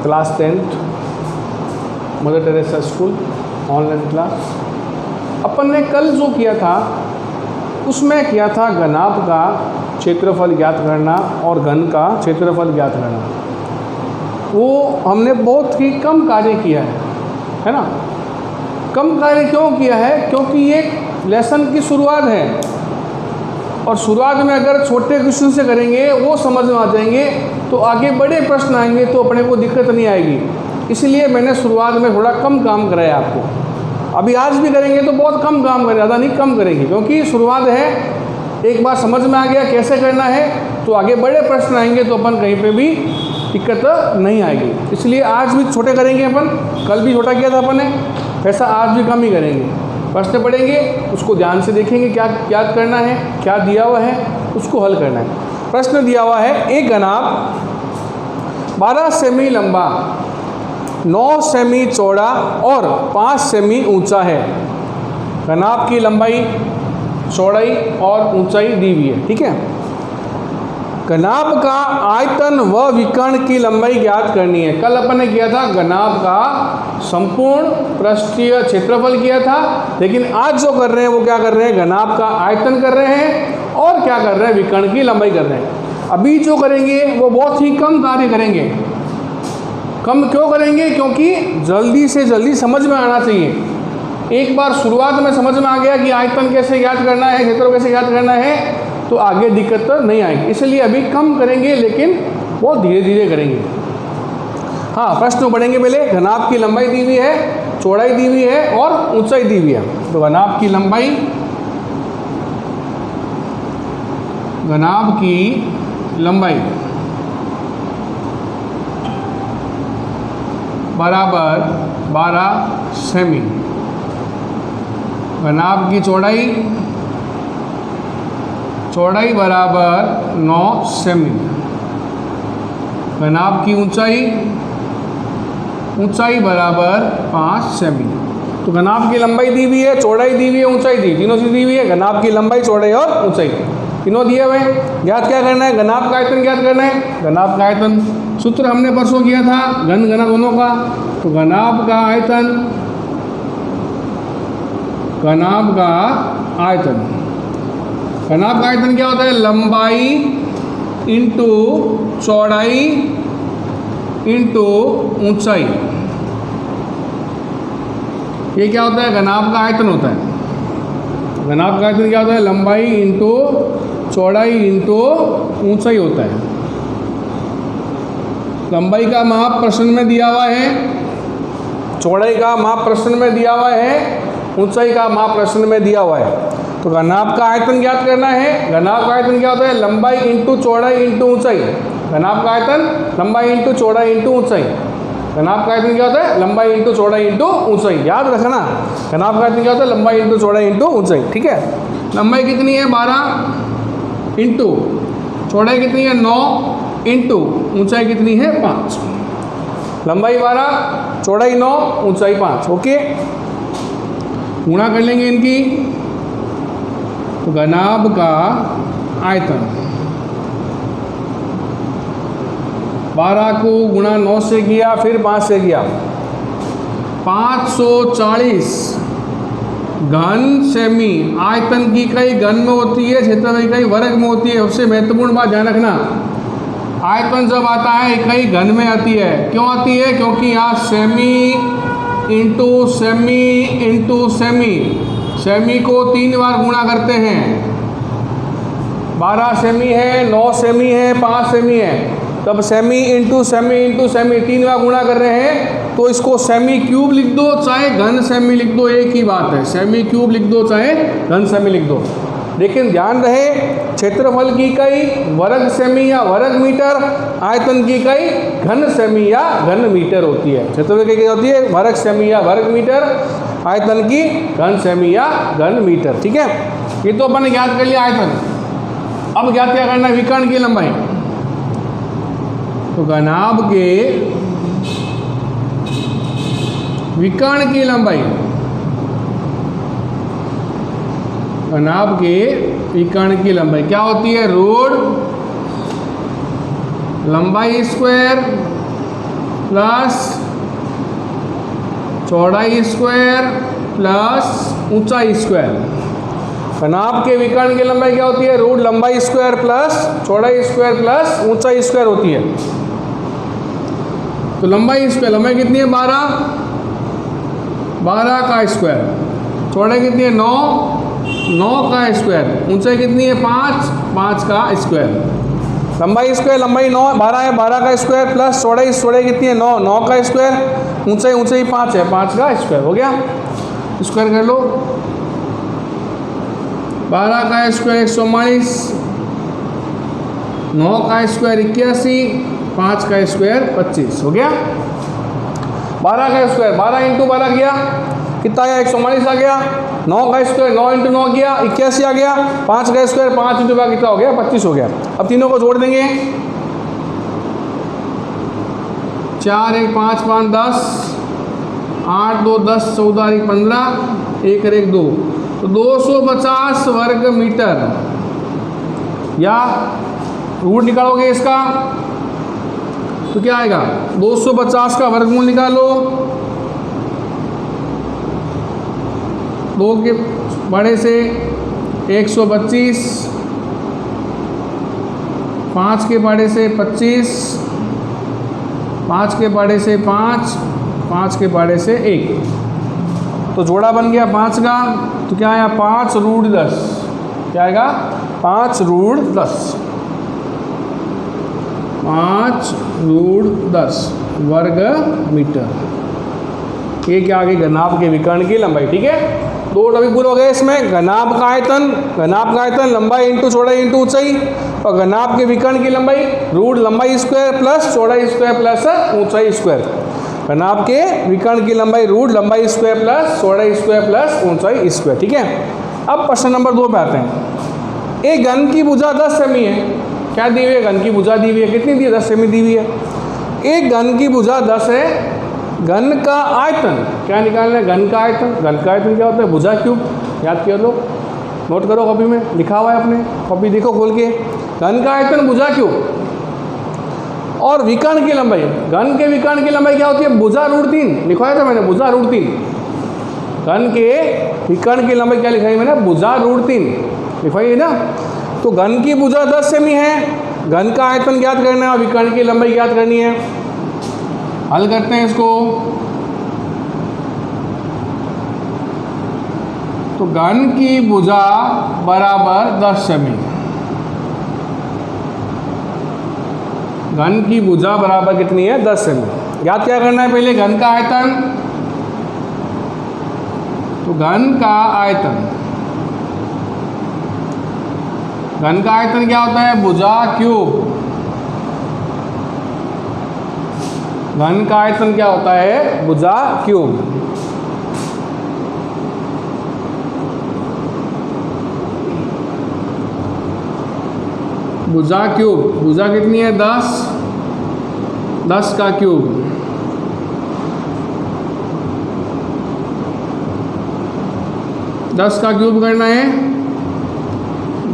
Class 10th mother Teresa school online class. अपन ने कल जो किया था उसमें किया था घनाभ का क्षेत्रफल ज्ञात करना और घन का क्षेत्रफल ज्ञात करना। वो हमने बहुत ही कम कार्य किया है ना। कम कार्य क्यों किया है? क्योंकि ये लेसन की शुरुआत है और शुरुआत में अगर छोटे क्वेश्चन से करेंगे वो समझ में आ जाएंगे तो आगे बड़े प्रश्न आएंगे तो अपने को दिक्कत नहीं आएगी। इसलिए मैंने शुरुआत में थोड़ा कम काम कराया आपको। अभी आज भी करेंगे तो बहुत कम काम करें, ज़्यादा नहीं कम करेंगे, क्योंकि शुरुआत है। एक बार समझ में आ गया कैसे करना है तो आगे बड़े प्रश्न आएंगे तो अपन कहीं पे भी दिक्कत नहीं आएगी। इसलिए आज भी छोटे करेंगे अपन, कल भी छोटा किया था अपन ने, ऐसा आज भी कम ही करेंगे। प्रश्न पढ़ेंगे, उसको ध्यान से देखेंगे क्या याद करना है, क्या दिया हुआ है उसको हल करना है। प्रश्न दिया हुआ है एक घनाभ 12 सेमी लंबा, 9 सेमी चौड़ा और 5 सेमी ऊंचा है। घनाभ की लंबाई, चौड़ाई और ऊंचाई दी हुई है, ठीक है। घनाभ का आयतन व विकर्ण की लंबाई ज्ञात करनी है। कल अपन ने किया था घनाभ का संपूर्ण पृष्ठीय क्षेत्रफल किया था, लेकिन आज जो कर रहे हैं वो क्या कर रहे हैं? घनाभ का आयतन कर रहे हैं और क्या कर रहे हैं? विकर्ण की लंबाई कर रहे हैं। अभी जो करेंगे वो बहुत ही कम कार्य करेंगे। कम क्यों करेंगे? क्योंकि जल्दी से जल्दी समझ में आना चाहिए। एक बार शुरुआत में समझ में आ गया कि आयतन कैसे ज्ञात करना है, क्षेत्रफल कैसे ज्ञात करना है, तो आगे दिक्कत नहीं आएगी। इसलिए अभी कम करेंगे लेकिन बहुत धीरे धीरे करेंगे। हाँ, प्रश्न पढ़ेंगे पहले। घनाभ की लंबाई दी हुई है, चौड़ाई दी हुई है और ऊंचाई दी हुई है। तो घनाभ की लंबाई, घनाभ की लंबाई बराबर 12 सेमी, घनाभ की चौड़ाई, चौड़ाई बराबर 9 सेमी, घनाभ की ऊंचाई, ऊंचाई बराबर 5 सेमी। तो घनाभ की लंबाई दी हुई है, चौड़ाई दी हुई है, ऊंचाई दी, तीनों चीज़ दी हुई है। घनाभ की लंबाई, चौड़ाई और ऊंचाई तीनों दिए हुए हैं। ज्ञात क्या करना है? घनाभ का आयतन ज्ञात करना है। घनाभ का आयतन सूत्र हमने परसों किया था, घन घना दोनों का। तो घनाभ का आयतन, घनाभ का आयतन, घनाभ का आयतन क्या होता है? लंबाई इंटू चौड़ाई इंटू ऊंचाई। ये क्या होता है? घनाभ का आयतन होता है। घनाभ का आयतन क्या होता है? लंबाई इंटू चौड़ाई इंटू ऊंचाई होता है। लंबाई का माप प्रश्न में दिया हुआ है, चौड़ाई का माप प्रश्न में दिया हुआ है, ऊंचाई का माप प्रश्न में दिया हुआ है। तो घनाभ का आयतन ज्ञात करना है। घनाभ का आयतन क्या होता है? लंबाई इंटू चौड़ाई इंटू ऊंचाई। घनाभ का आयतन लंबाई इंटू चौड़ाई इंटू ऊंचाई। घनाभ का आयतन क्या होता है? लंबाई इंटू चौड़ाई इंटू ऊंचाई। याद रखना, घनाभ का आयतन क्या होता है? लंबाई इंटू चौड़ाई इंटू ऊंचाई, ठीक है। लंबाई कितनी है? 12 इंटू चौड़ाई कितनी है? 9 इंटू ऊंचाई कितनी है? 5। लंबाई 12, चौड़ाई 9, ऊंचाई 5। ओके, गुणा कर लेंगे इनकी। तो घनाभ का आयतन 12 को गुणा 9 से किया, फिर 5 से किया, 540 घन सेमी। आयतन की इकाई घन में होती है, क्षेत्रफल की इकाई वर्ग में होती है। सबसे महत्वपूर्ण बात ध्यान रखना, आयतन जब आता है इकाई घन में आती है। क्यों आती है? क्योंकि यहाँ semi into semi into semi, semi को 3 बार गुणा करते हैं। 12 सेमी है, 9 सेमी है, 5 सेमी है, तब semi into semi into semi 3 बार गुणा कर रहे हैं। तो इसको सेमी क्यूब लिख दो चाहे घन सेमी लिख दो, एक ही बात है। सेमी क्यूब लिख दो चाहे घन सेमी लिख दो, लेकिन ध्यान रहे क्षेत्रफल की इकाई वर्ग सेमी या वर्ग मीटर, आयतन की इकाई घन सेमी या घन मीटर होती है। क्षेत्रफल की इकाई होती है वर्ग सेमी या वर्ग मीटर, आयतन की घन सेमी या घन मीटर, ठीक है। ये तो अपन ने ज्ञात कर लिया आयतन। अब ज्ञात क्या करना है? विकर्ण की लंबाई। तो घनाभ के विकर्ण की लंबाई, घनाभ के विकर्ण की लंबाई क्या होती है? रूट लंबाई स्क्वायर प्लस चौड़ाई स्क्वायर प्लस ऊंचाई स्क्वायर। घनाभ के विकर्ण की लंबाई क्या होती है? रूट लंबाई स्क्वायर प्लस चौड़ाई स्क्वायर प्लस ऊंचाई स्क्वायर होती है। तो लंबाई लंबाई कितनी है? 12 का स्क्वायर। चौड़ाई कितनी है? 9 का स्क्वायर। ऊंचाई कितनी है? 5 का स्क्वायर। लंबाई स्क्वायर लंबाई 12 है, 12 का स्क्वायर प्लस चौड़ाई कितनी है? 9 का स्क्वायर। ऊंचाई 5 है, 5 का स्क्वायर। हो गया? स्क्वायर कर लो। 12 का स्क्वायर 139, 9 का स्क्वायर 81, 5 का स्क्वायर 25। हो गया? 12 का स्क्वायर 12 इंटू 12 किया कितना आया? 139 आ गया। 9 का स्क्वायर 9 इंटू 9 किया 81 आ गया। 5 का स्क्वायर 5 इंटू 12 कितना हो गया? 25 हो गया। अब तीनों को जोड़ देंगे। 4 1 5 5 10, 8 2 10, 14 1 15, 1 1 2, तो 250 वर्ग मीटर। या रूट निकालोगे इसका तो क्या आएगा? 250 का वर्गमूल निकालो। 2 के बड़े से 125, 5 के बड़े से 25, 5 के बड़े से 5, 5 के बड़े से 1। तो जोड़ा बन गया 5 का। तो क्या आया? 5 रूट 10। क्या आएगा? 5 रूट 10। 5 रूट 10 वर्ग मीटर। ये क्या आ गई? घनाभ के विकर्ण की लंबाई। ठीक है? 2 टॉपिक पूरे हो गए इसमें। घनाभ का आयतन लंबाई इंटू चौड़ाई इंटू ऊंचाई, और घनाभ के विकर्ण की लंबाई रूट लंबाई स्क्वायर प्लस चौड़ाई स्क्वायर प्लस ऊंचाई स्क्वायर। घनाभ के विकर्ण की लंबाई रूट लंबाई स्क्वायर प्लस चौड़ाई स्क्वायर प्लस ऊंचाई स्क्वायर। ठीक है? अब प्रश्न नंबर 2 पे आते हैं। एक घन की भुजा 10 सेमी है। क्या दी हुई है? घन की भुजा दी हुई है। कितनी दी है? 10 सेमी दी हुई है। एक घन की भुजा 10 है। घन का आयतन क्या निकालना है? घन का आयतन। घन का आयतन क्या होता है? भुजा क्यूब। याद कर लो, नोट करो, कॉपी में लिखा हुआ है अपने। कॉपी देखो खोल के। घन का आयतन भुजा क्यूब। और विकर्ण की लंबाई, घन के विकर्ण की लंबाई क्या होती है? भुजा रूट 3 लिखवाया था मैंने, भुजा रूट 3। घन के विकर्ण की लंबाई क्या लिखाई मैंने? भुजा रूट 3 लिखवाई है ना। तो घन की भुजा 10 सेमी है। घन का आयतन ज्ञात करना है और विकर्ण की लंबाई ज्ञात करनी है। हल करते हैं इसको। तो घन की भुजा बराबर 10 सेमी। घन की भुजा बराबर कितनी है? 10 सेमी। याद क्या करना है? पहले घन का आयतन। तो घन का आयतन, घन का आयतन क्या होता है? भुजा क्यूब। घन का आयतन क्या होता है? भुजा क्यूब। भुजा क्यूब। भुजा कितनी है? 10, 10 का क्यूब। 10 का क्यूब करना है।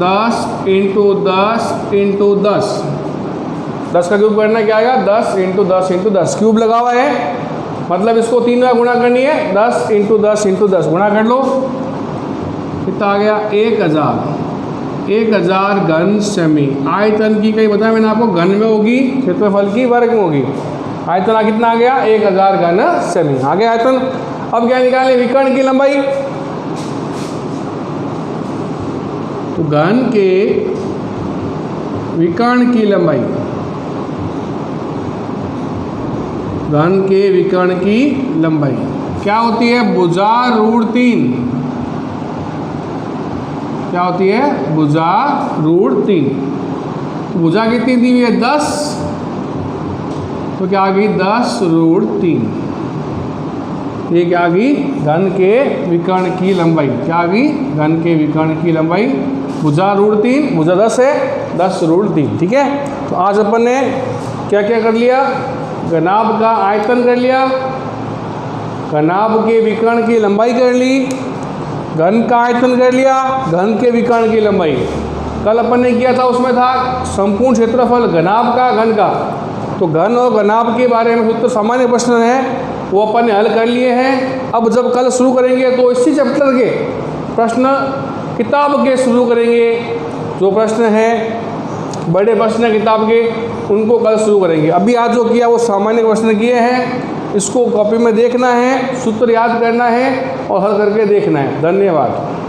10 इंटू 10 इंटू 10। 10 का क्यूब करना क्या आएगा? 10 इंटू 10 इंटू 10। क्यूब लगा हुआ है मतलब इसको 3 बार गुणा करनी है। 10 इंटू 10 इंटू 10 गुणा कर लो। कितना आ गया? 1000 घन सेमी। आयतन की कहीं बताया मैंने आपको, घन में होगी, क्षेत्रफल की वर्ग में होगी। आयतन कितना आ गया? 1000 घन सेमी आ गया आयतन। अब क्या निकालें? विकर्ण की लंबाई। तो घन के विकर्ण की लंबाई, घन के विकर्ण की लंबाई क्या होती है? भुजा रूट 3। क्या होती है? भुजा रूट 3। भुजा कितनी दी हुई है? 10। तो क्या आ गई? 10 रूट 3। ये क्या आ गई? घन के विकर्ण की लंबाई। क्या आ गई? घन के विकर्ण की लंबाई भुजा रूट 3। भुजा 10 है, 10 रूट 3। ठीक है? तो आज अपन ने क्या क्या कर लिया? घनाभ का आयतन कर लिया, घनाभ के विकर्ण की लंबाई कर ली, घन का आयतन कर लिया, घन के विकर्ण की लंबाई। कल अपन ने किया था उसमें था संपूर्ण क्षेत्रफल घनाभ का घन का। तो घन और घनाभ के बारे में सूत्र सामान्य प्रश्न है वो अपन ने हल कर लिए हैं। अब जब कल शुरू करेंगे तो इसी चैप्टर के प्रश्न किताब के शुरू करेंगे। जो प्रश्न हैं बड़े प्रश्न किताब के उनको कल शुरू करेंगे। अभी आज जो किया वो सामान्य प्रश्न किए हैं, इसको कॉपी में देखना है, सूत्र याद करना है और हल करके देखना है। धन्यवाद।